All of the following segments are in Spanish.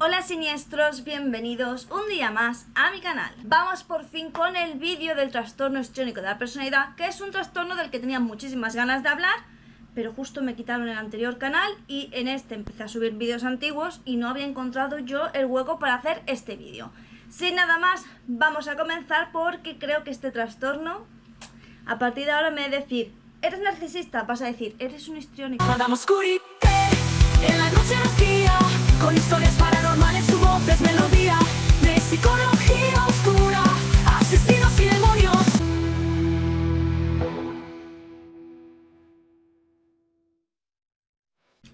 Hola siniestros, bienvenidos un día más a mi canal. Vamos por fin con el vídeo del trastorno histriónico de la personalidad, que es un trastorno del que tenía muchísimas ganas de hablar, pero justo me quitaron el anterior canal y en este empecé a subir vídeos antiguos y no había encontrado yo el hueco para hacer este vídeo. Sin nada más, vamos a comenzar porque creo que este trastorno, a partir de ahora, me de decir, ¿eres narcisista? Vas a decir, eres un histriónico. Madame Oscurite, en la noche nos guía, con historias paranormales, su voz es melodía de psicología oscura, asesinos y demonios.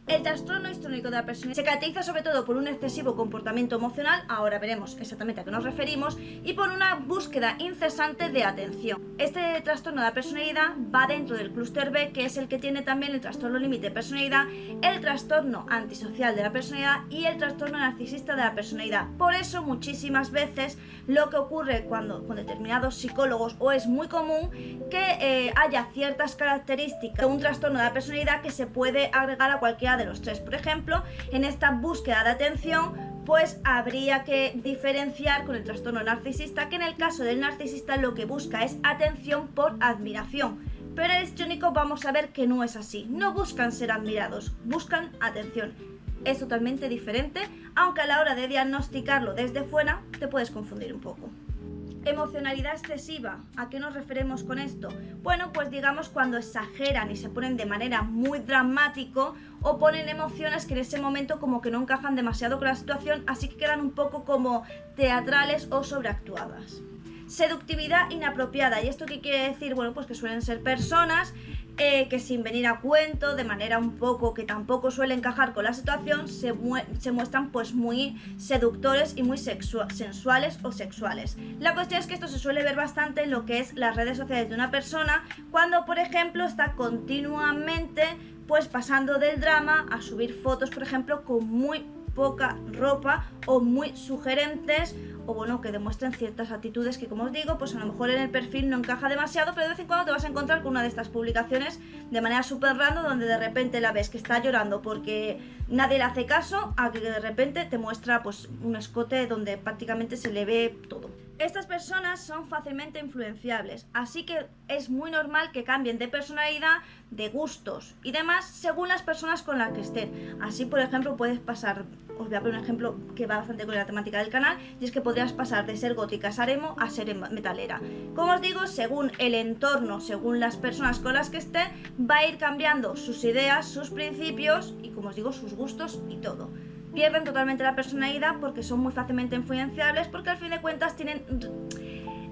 El trastorno histriónico de la personalidad se caracteriza sobre todo por un excesivo comportamiento emocional, ahora veremos exactamente a qué nos referimos, y por una búsqueda incesante de atención. Este trastorno de la personalidad va dentro del clúster B, que es el que tiene también el trastorno límite de personalidad, el trastorno antisocial de la personalidad y el trastorno narcisista de la personalidad. Por eso muchísimas veces lo que ocurre con determinados psicólogos, o es muy común que haya ciertas características de un trastorno de la personalidad que se puede agregar a cualquiera de los tres. Por ejemplo, en esta búsqueda de atención, pues habría que diferenciar con el trastorno narcisista, que en el caso del narcisista lo que busca es atención por admiración. Pero el histriónico vamos a ver que no es así, no buscan ser admirados, buscan atención. Es totalmente diferente, aunque a la hora de diagnosticarlo desde fuera te puedes confundir un poco. Emocionalidad excesiva, ¿a qué nos referimos con esto? Bueno, pues digamos cuando exageran y se ponen de manera muy dramático o ponen emociones que en ese momento como que no encajan demasiado con la situación, así que quedan un poco como teatrales o sobreactuadas. Seductividad inapropiada, ¿y esto qué quiere decir? Bueno, pues que suelen ser personas que sin venir a cuento, de manera un poco que tampoco suele encajar con la situación, se muestran pues muy seductores y muy sensuales o sexuales. La cuestión es que esto se suele ver bastante en lo que es las redes sociales de una persona, cuando por ejemplo está continuamente pues pasando del drama a subir fotos, por ejemplo, con muy poca ropa o muy sugerentes, o bueno, que demuestren ciertas actitudes que, como os digo, pues a lo mejor en el perfil no encaja demasiado, pero de vez en cuando te vas a encontrar con una de estas publicaciones de manera súper random, donde de repente la ves que está llorando porque nadie le hace caso, a que de repente te muestra pues un escote donde prácticamente se le ve todo. Estas personas son fácilmente influenciables, así que es muy normal que cambien de personalidad, de gustos y demás según las personas con las que estén. Así, por ejemplo, puedes pasar, os voy a poner un ejemplo que va bastante con la temática del canal, y es que podrías pasar de ser gótica a ser emo a ser metalera. Como os digo, según el entorno, según las personas con las que estén, va a ir cambiando sus ideas, sus principios y, como os digo, sus gustos y todo. Pierden totalmente la personalidad porque son muy fácilmente influenciables, porque al fin de cuentas tienen,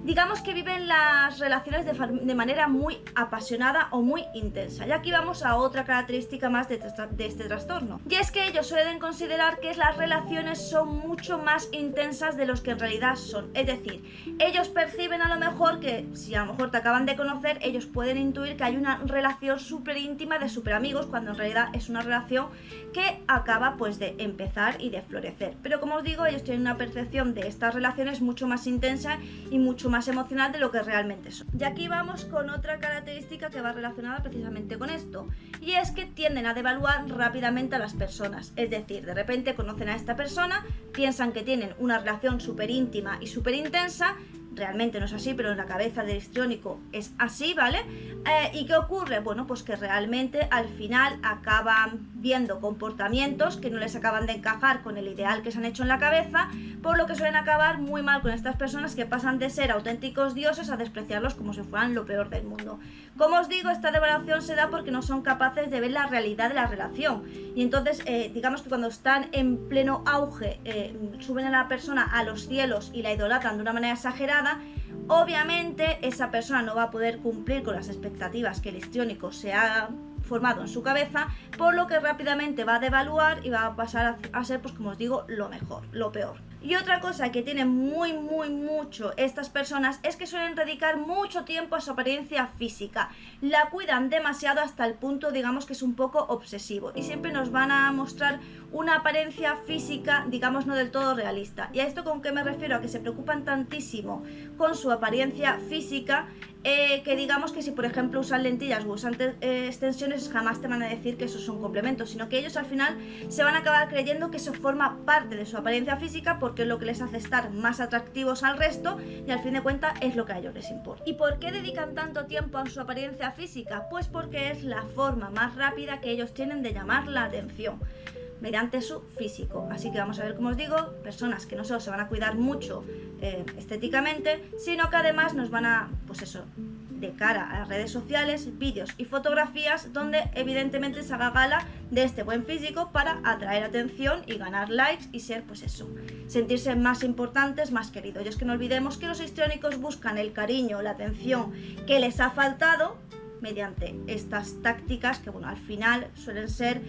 digamos que viven las relaciones de manera muy apasionada o muy intensa. Y aquí vamos a otra característica más de este trastorno, y es que ellos suelen considerar que las relaciones son mucho más intensas de los que en realidad son. Es decir, ellos perciben a lo mejor que si a lo mejor te acaban de conocer, ellos pueden intuir que hay una relación súper íntima de súper amigos, cuando en realidad es una relación que acaba pues de empezar y de florecer. Pero como os digo, ellos tienen una percepción de estas relaciones mucho más intensa y mucho más emocional de lo que realmente son. Y aquí vamos con otra característica que va relacionada precisamente con esto, y es que tienden a devaluar rápidamente a las personas. Es decir, de repente conocen a esta persona, piensan que tienen una relación súper íntima y súper intensa. Realmente no es así, pero en la cabeza del histriónico es así, ¿vale? ¿Y qué ocurre? Bueno, pues que realmente al final acaban viendo comportamientos que no les acaban de encajar con el ideal que se han hecho en la cabeza, por lo que suelen acabar muy mal con estas personas, que pasan de ser auténticos dioses a despreciarlos como si fueran lo peor del mundo. Como os digo, esta devaluación se da porque no son capaces de ver la realidad de la relación, y entonces digamos que cuando están en pleno auge suben a la persona a los cielos y la idolatran de una manera exagerada. Obviamente esa persona no va a poder cumplir con las expectativas que el histriónico se ha formado en su cabeza, por lo que rápidamente va a devaluar y va a pasar a ser, pues como os digo, lo mejor, lo peor. Y otra cosa que tienen mucho estas personas es que suelen dedicar mucho tiempo a su apariencia física. La cuidan demasiado hasta el punto, digamos, que es un poco obsesivo. Y siempre nos van a mostrar una apariencia física, digamos, no del todo realista. ¿Y a esto con qué me refiero? A que se preocupan tantísimo con su apariencia física que digamos que si por ejemplo usan lentillas o usan extensiones jamás te van a decir que esos son complementos, sino que ellos al final se van a acabar creyendo que eso forma parte de su apariencia física porque es lo que les hace estar más atractivos al resto y al fin de cuentas es lo que a ellos les importa. ¿Y por qué dedican tanto tiempo a su apariencia física? Pues porque es la forma más rápida que ellos tienen de llamar la atención mediante su físico. Así que vamos a ver, como os digo, personas que no solo se van a cuidar mucho estéticamente, sino que además nos van a, pues eso, de cara a las redes sociales, vídeos y fotografías donde evidentemente se haga gala de este buen físico para atraer atención y ganar likes y ser, pues eso, sentirse más importantes, más queridos. Y es que no olvidemos que los histriónicos buscan el cariño, la atención que les ha faltado mediante estas tácticas que, bueno, al final suelen ser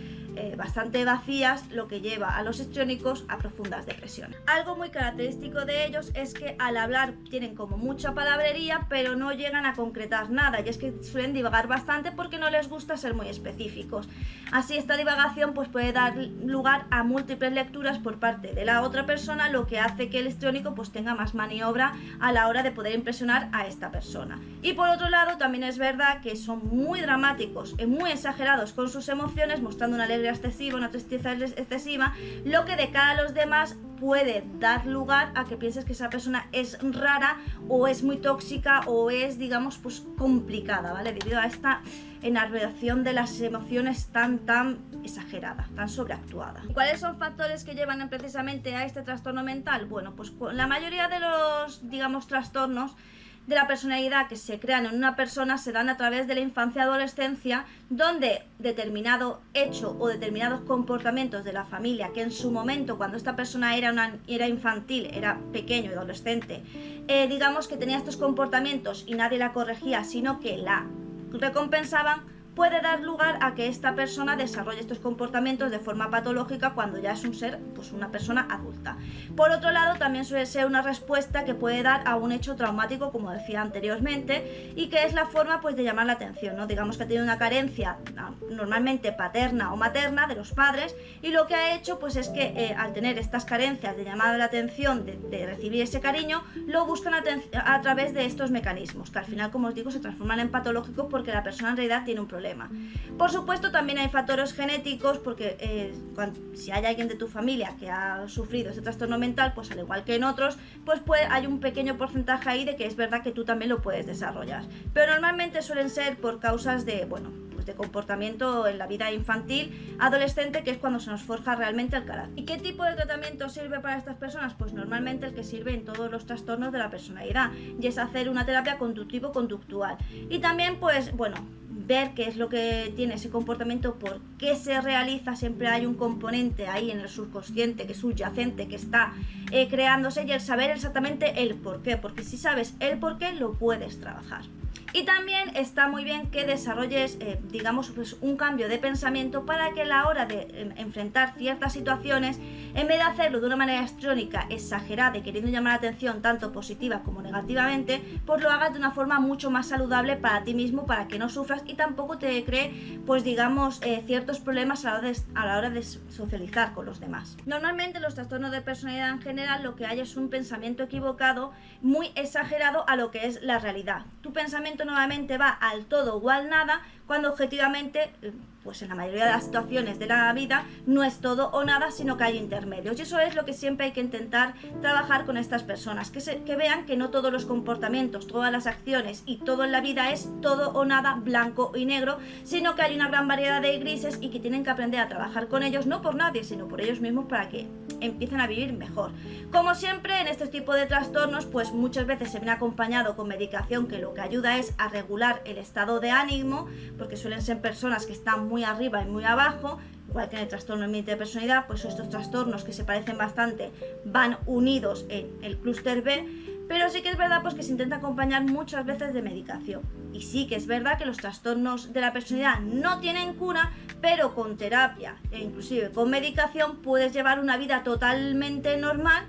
bastante vacías, lo que lleva a los histriónicos a profundas depresiones. Algo muy característico de ellos es que al hablar tienen como mucha palabrería, pero no llegan a concretar nada, y es que suelen divagar bastante porque no les gusta ser muy específicos. Así esta divagación pues puede dar lugar a múltiples lecturas por parte de la otra persona, lo que hace que el histriónico pues tenga más maniobra a la hora de poder impresionar a esta persona. Y por otro lado también es verdad que son muy dramáticos y muy exagerados con sus emociones, mostrando una alegría excesiva, una tristeza excesiva, lo que de cara a los demás puede dar lugar a que pienses que esa persona es rara o es muy tóxica o es, digamos, pues complicada, ¿vale? Debido a esta enarboración de las emociones tan exagerada, tan sobreactuada. ¿Cuáles son factores que llevan precisamente a este trastorno mental? Bueno, pues la mayoría de los, digamos, trastornos de la personalidad que se crean en una persona se dan a través de la infancia y adolescencia, donde determinado hecho o determinados comportamientos de la familia, que en su momento cuando esta persona era infantil, era pequeño y adolescente, digamos que tenía estos comportamientos y nadie la corregía, sino que la recompensaban, puede dar lugar a que esta persona desarrolle estos comportamientos de forma patológica cuando ya es un ser, pues una persona adulta. Por otro lado, también suele ser una respuesta que puede dar a un hecho traumático, como decía anteriormente, y que es la forma pues de llamar la atención, ¿no? Digamos que ha tenido una carencia normalmente paterna o materna de los padres, y lo que ha hecho pues es que al tener estas carencias de llamar la atención, de recibir ese cariño, lo buscan a través de estos mecanismos, que al final, como os digo, se transforman en patológicos porque la persona en realidad tiene un problema. Por supuesto, también hay factores genéticos, porque si hay alguien de tu familia que ha sufrido este trastorno mental, pues al igual que en otros, pues hay un pequeño porcentaje ahí de que es verdad que tú también lo puedes desarrollar. Pero normalmente suelen ser por causas de, bueno, pues de comportamiento en la vida infantil, adolescente, que es cuando se nos forja realmente el carácter. ¿Y qué tipo de tratamiento sirve para estas personas? Pues normalmente el que sirve en todos los trastornos de la personalidad, y es hacer una terapia conductivo-conductual. Y también, pues, bueno, ver qué es lo que tiene ese comportamiento, por qué se realiza. Siempre hay un componente ahí en el subconsciente que es subyacente, que está creándose, y el saber exactamente el por qué, porque si sabes el por qué lo puedes trabajar. Y también está muy bien que desarrolles, digamos, pues un cambio de pensamiento para que a la hora de enfrentar ciertas situaciones, en vez de hacerlo de una manera histriónica, exagerada y queriendo llamar la atención tanto positiva como negativamente, pues lo hagas de una forma mucho más saludable para ti mismo, para que no sufras y tampoco te cree, pues digamos, ciertos problemas a la hora de socializar con los demás. Normalmente los trastornos de personalidad en general lo que hay es un pensamiento equivocado, muy exagerado a lo que es la realidad. Tu pensamiento nuevamente va al todo o al nada, cuando objetivamente, pues en la mayoría de las situaciones de la vida, no es todo o nada, sino que hay intermedios. Y eso es lo que siempre hay que intentar trabajar con estas personas, que vean que no todos los comportamientos, todas las acciones y todo en la vida es todo o nada, blanco y negro, sino que hay una gran variedad de grises y que tienen que aprender a trabajar con ellos, no por nadie, sino por ellos mismos, para que empiecen a vivir mejor. Como siempre, en este tipo de trastornos, pues muchas veces se viene acompañado con medicación, que lo que ayuda es a regular el estado de ánimo, porque suelen ser personas que están muy arriba y muy abajo, igual que en el trastorno límite de personalidad. Pues estos trastornos, que se parecen bastante, van unidos en el clúster B, pero sí que es verdad pues que se intenta acompañar muchas veces de medicación. Y sí que es verdad que los trastornos de la personalidad no tienen cura, pero con terapia e inclusive con medicación puedes llevar una vida totalmente normal,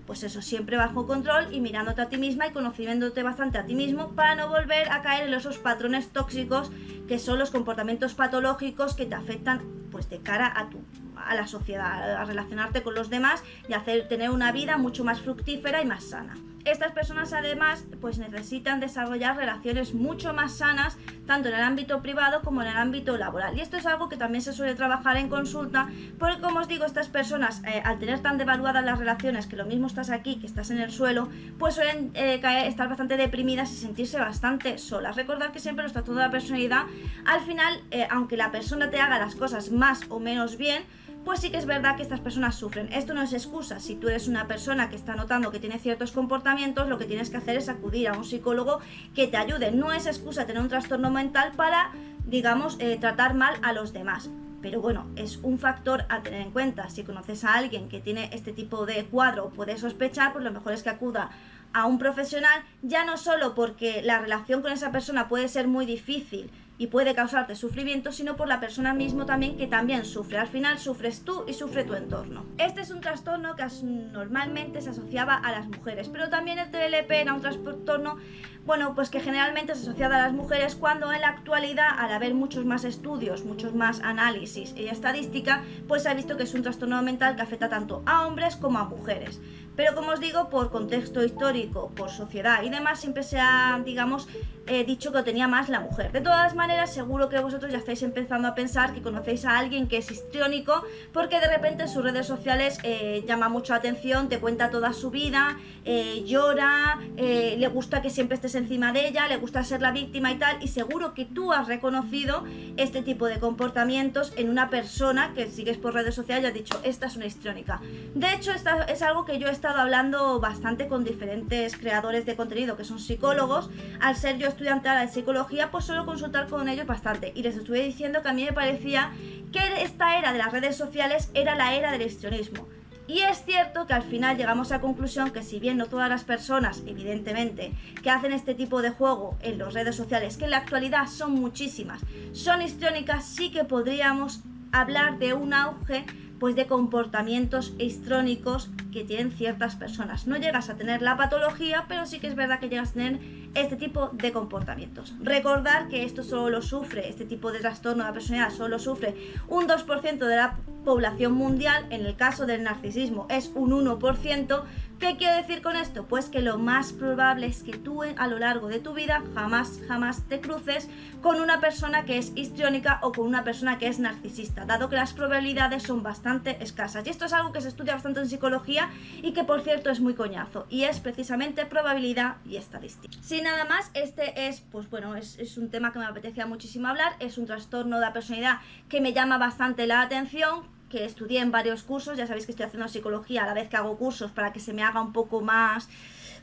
pues eso, siempre bajo control y mirándote a ti misma y conociéndote bastante a ti mismo para no volver a caer en esos patrones tóxicos que son los comportamientos patológicos que te afectan pues de cara a la sociedad, a relacionarte con los demás y tener una vida mucho más fructífera y más sana. Estas personas además pues necesitan desarrollar relaciones mucho más sanas tanto en el ámbito privado como en el ámbito laboral, y esto es algo que también se suele trabajar en consulta porque, como os digo, estas personas al tener tan devaluadas las relaciones, que lo mismo estás aquí que estás en el suelo, pues suelen estar bastante deprimidas y sentirse bastante solas. Recordad que siempre los trastornos de la personalidad al final, aunque la persona te haga las cosas más o menos bien, pues sí que es verdad que estas personas sufren. Esto no es excusa. Si tú eres una persona que está notando que tiene ciertos comportamientos, lo que tienes que hacer es acudir a un psicólogo que te ayude. No es excusa tener un trastorno mental para, digamos, tratar mal a los demás. Pero bueno, es un factor a tener en cuenta. Si conoces a alguien que tiene este tipo de cuadro o puede sospechar, pues lo mejor es que acuda a un profesional, ya no solo porque la relación con esa persona puede ser muy difícil y puede causarte sufrimiento, sino por la persona misma también, que también sufre. Al final sufres tú y sufre tu entorno. Este es un trastorno que normalmente se asociaba a las mujeres, pero también el TLP era un trastorno, bueno, pues que generalmente se asociaba a las mujeres, cuando en la actualidad, al haber muchos más estudios, muchos más análisis y estadística, pues se ha visto que es un trastorno mental que afecta tanto a hombres como a mujeres. Pero como os digo, por contexto histórico, por sociedad y demás, siempre se ha, digamos, dicho que lo tenía más la mujer. De todas maneras, seguro que vosotros ya estáis empezando a pensar que conocéis a alguien que es histriónico, porque de repente en sus redes sociales llama mucho la atención, te cuenta toda su vida, llora, le gusta que siempre estés encima de ella, le gusta ser la víctima y tal, y seguro que tú has reconocido este tipo de comportamientos en una persona que sigues por redes sociales y has dicho, esta es una histriónica. De hecho, es algo que yo he estado hablando bastante con diferentes creadores de contenido que son psicólogos. Al ser yo estudiante de psicología, pues suelo consultar con ellos bastante, y les estuve diciendo que a mí me parecía que esta era de las redes sociales era la era del histrionismo. Y es cierto que al final llegamos a la conclusión que, si bien no todas las personas, evidentemente, que hacen este tipo de juego en las redes sociales, que en la actualidad son muchísimas, son histriónicas, sí que podríamos hablar de un auge pues de comportamientos histrónicos que tienen ciertas personas. No llegas a tener la patología, pero sí que es verdad que llegas a tener este tipo de comportamientos. Recordar que esto solo lo sufre, este tipo de trastorno de la personalidad solo lo sufre un 2% de la población mundial. En el caso del narcisismo es un 1%. ¿Qué quiero decir con esto? Pues que lo más probable es que tú a lo largo de tu vida jamás te cruces con una persona que es histriónica o con una persona que es narcisista, dado que las probabilidades son bastante escasas. Y esto es algo que se estudia bastante en psicología y que, por cierto, es muy coñazo, y es precisamente probabilidad y estadística. Sin nada más, este es, pues bueno, es un tema que me apetecía muchísimo hablar. Es un trastorno de la personalidad que me llama bastante la atención, que estudié en varios cursos. Ya sabéis que estoy haciendo psicología a la vez que hago cursos para que se me haga un poco más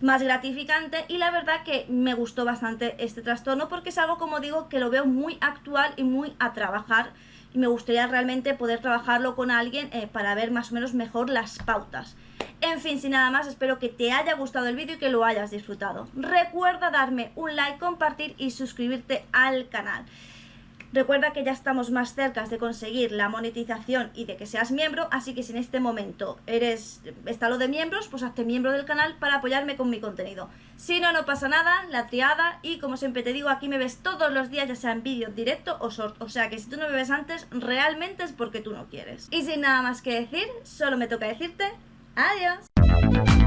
gratificante, y la verdad que me gustó bastante este trastorno porque es algo, como digo, que lo veo muy actual y muy a trabajar, y me gustaría realmente poder trabajarlo con alguien para ver más o menos mejor las pautas. En fin, sin nada más, espero que te haya gustado el vídeo y que lo hayas disfrutado. Recuerda darme un like, compartir y suscribirte al canal. Recuerda que ya estamos más cerca de conseguir la monetización y de que seas miembro, así que si en este momento está lo de miembros, pues hazte miembro del canal para apoyarme con mi contenido. Si no, no pasa nada, la triada, y como siempre te digo, aquí me ves todos los días, ya sea en vídeo, directo o short, o sea que si tú no me ves antes, realmente es porque tú no quieres. Y sin nada más que decir, solo me toca decirte adiós.